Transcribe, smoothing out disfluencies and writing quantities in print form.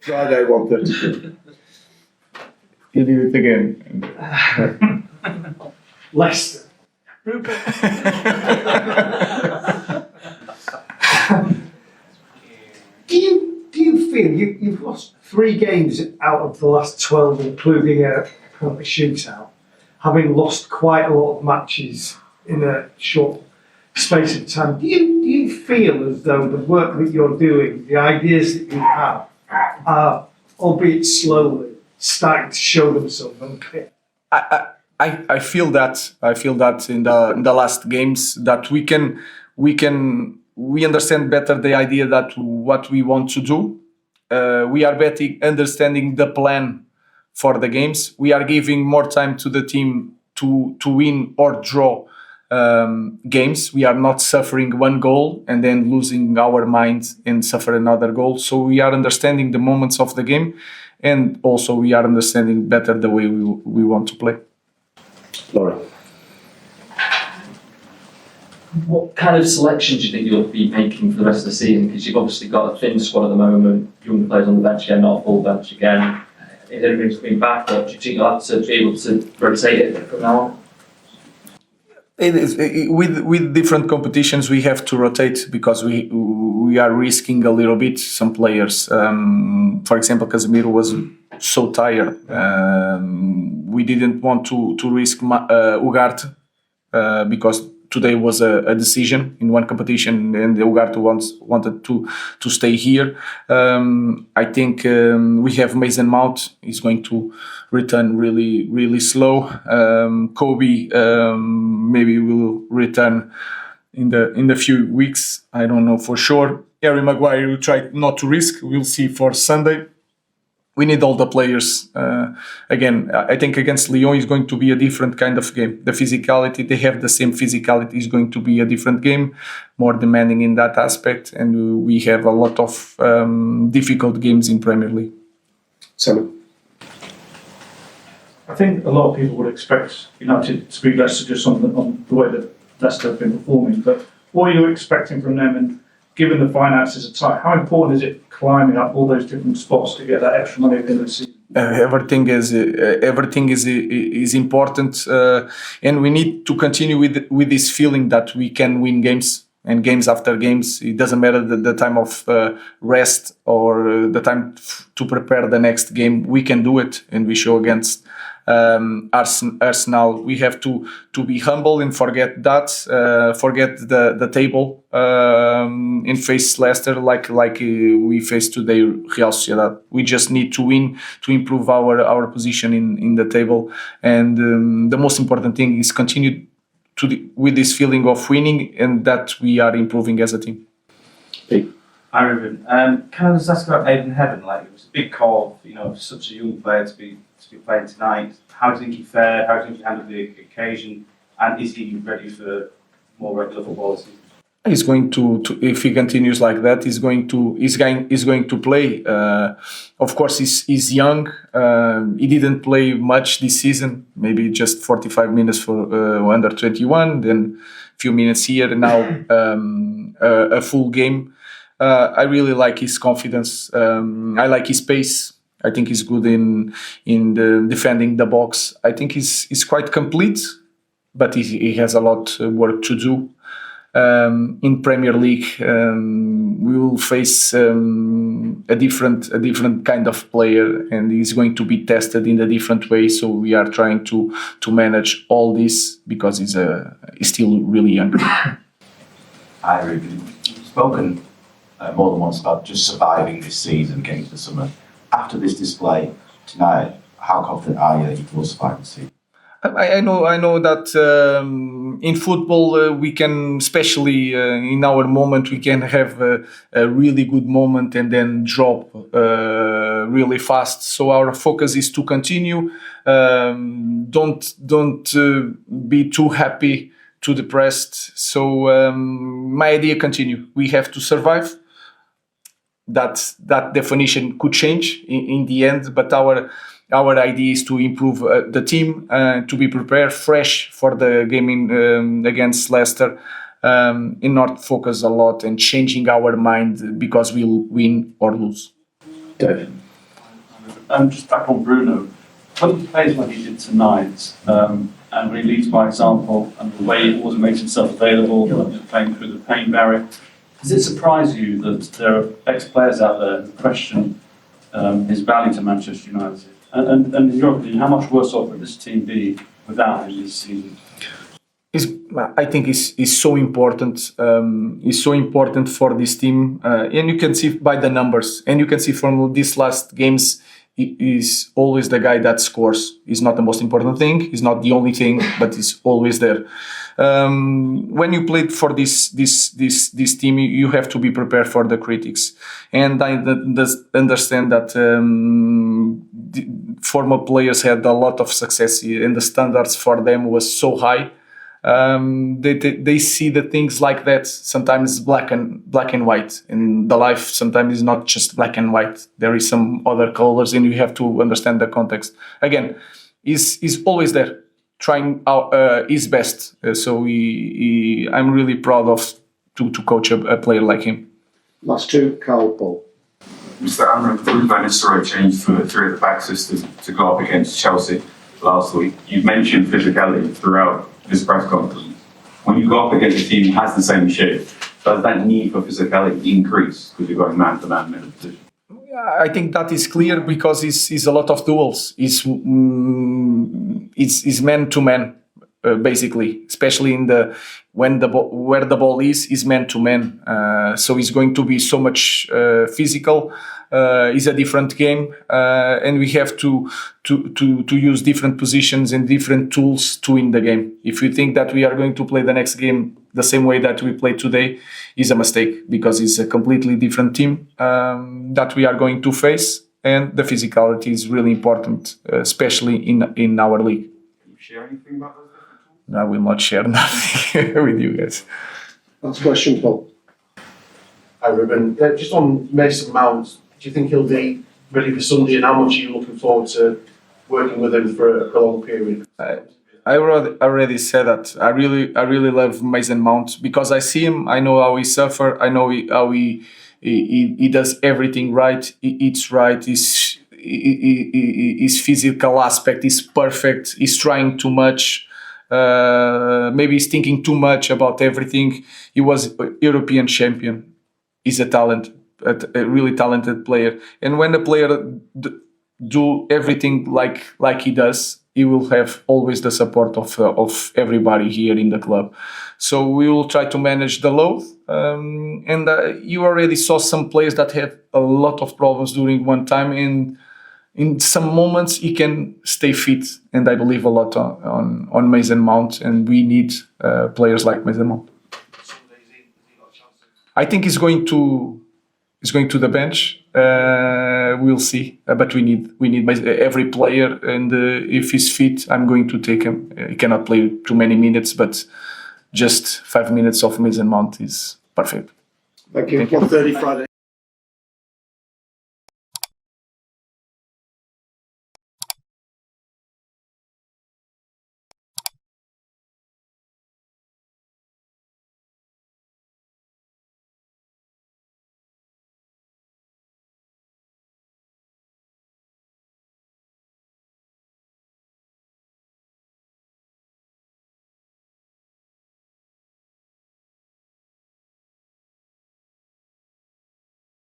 Friday 1:30. You did it again. Leicester. Do you feel you've lost 3 games out of the last 12, including a penalty shootout, having lost quite a lot of matches in a short space of time? Do you feel as though the work that you're doing, the ideas that you have, are, albeit slowly, starting to show themselves on the pitch? I feel that. I feel that in the last games that we understand better the idea that what we want to do. We are better understanding the plan for the games. We are giving more time to the team to win or draw games. We are not suffering one goal and then losing our mind and suffer another goal. So we are understanding the moments of the game, and also we are understanding better the way we want to play. Laurie. What kind of selections do you think you'll be making for the rest of the season? Because you've obviously got a thin squad at the moment, young players on the bench again, not a full bench again. If everything's been back up, do you think you'll have to be able to rotate it from now on? It is, with different competitions, we have to rotate because we are risking a little bit some players. For example, Casemiro was so tired. We didn't want to risk Ugarte because today was a decision in one competition, and Ugarte wanted to stay here. I think we have Mason Mount. He's going to return really slow. Kobe maybe will return in the few weeks. I don't know for sure. Harry Maguire will try not to risk. We'll see for Sunday. We need all the players. Again, I think against Lyon is going to be a different kind of game. The physicality, they have the same physicality, is going to be a different game, more demanding in that aspect. And we have a lot of difficult games in Premier League. Simon. I think a lot of people would expect United to beat Leicester just on the way that Leicester have been performing. But what are you expecting from them? And given the finances are tight, how important is it climbing up all those different spots to get that extra money at the end of the season? Everything is important, and we need to continue with this feeling that we can win games. And games after games, it doesn't matter the time of rest or the time to prepare the next game. We can do it, and we show against Arsenal. We have to be humble and forget that, forget the table, and face Leicester like we faced today Real Sociedad. We just need to win to improve our position in the table, and the most important thing is continue with this feeling of winning and that we are improving as a team. Pete. Hi Ruben. Can I just ask about Ayden Heaven? Like, it was a big call, for such a young player to be playing tonight. How do you think he fared? How do you think he handled the occasion? And is he ready for more regular football this season? He's going to if he continues like that, he's going to play. Of course, he's young. He didn't play much this season. Maybe just 45 minutes for under 21, then a few minutes here. Now a full game. I really like his confidence. I like his pace. I think he's good in the defending the box. I think he's quite complete, but he has a lot of work to do. In Premier League, we will face a different kind of player, and he's going to be tested in a different way. So we are trying to manage all this because he's still really young. Hi Ruben, you've spoken more than once about just surviving this season, getting to the summer. After this display tonight, how confident are you that you will survive this season? I know that in football we can, especially in our moment, we can have a really good moment and then drop really fast. So our focus is to continue. Don't be too happy, too depressed. So my idea continue. We have to survive. That definition could change in the end, but our idea is to improve the team, to be prepared, fresh for the game against Leicester, and not focus a lot and changing our mind because we'll win or lose. Dave. Just back on Bruno, when he plays like he did tonight, and when he leads by example, and the way he always makes himself available, playing through the pain barrier, does it surprise you that there are ex-players out there who question his value to Manchester United? And in your opinion, how much worse off would this team be without him this season? I think is so important. Is so important for this team, and you can see by the numbers, and you can see from these last games. He is always the guy that scores. He's not the most important thing. He's not the only thing, but he's always there. When you played for this team, you have to be prepared for the critics, and I understand that the former players had a lot of success, and the standards for them was so high. They see the things like that. Sometimes black and white, and the life sometimes is not just black and white. There is some other colors, and you have to understand the context. Again, he's always there, trying his best. I'm really proud of to coach a player like him. Last two, Carl, Paul. Mr. Amorim, Ruben Amorim changed from a three at the back system to go up against Chelsea last week. You've mentioned physicality throughout this press conference. When you go up against a team that has the same shape, does that need for physicality increase because you're going man-to-man middle position? I think that is clear because it's a lot of duels. It's man-to-man, basically, especially where the ball is man-to-man. So it's going to be so much physical. It's a different game, and we have to use different positions and different tools to win the game. If you think that we are going to play the next game the same way that we played today, is a mistake because it's a completely different team that we are going to face, and the physicality is really important, especially in our league. Can you share anything about those different tools? I will not share nothing with you guys. Last question, Paul. Hi Ruben, just on Mason Mount, do you think he'll be ready for Sunday, and how much are you looking forward to working with him for a prolonged period? I already said that I really love Mason Mount because I see him. I know how he suffers. I know how he does everything right. He eats right. His physical aspect is perfect. He's trying too much. Maybe he's thinking too much about everything. He was European champion. He's a really talented player. And when a player do everything like he does, he will have always the support of everybody here in the club. So we will try to manage the load. And you already saw some players that had a lot of problems during one time. And in some moments, he can stay fit. And I believe a lot on Mason Mount. And we need players like Mason Mount. I think he's going to the bench. We'll see, but we need every player, and if he's fit, I'm going to take him. He cannot play too many minutes, but just 5 minutes of Mason Mount is perfect. Thank you. 1:30 Friday.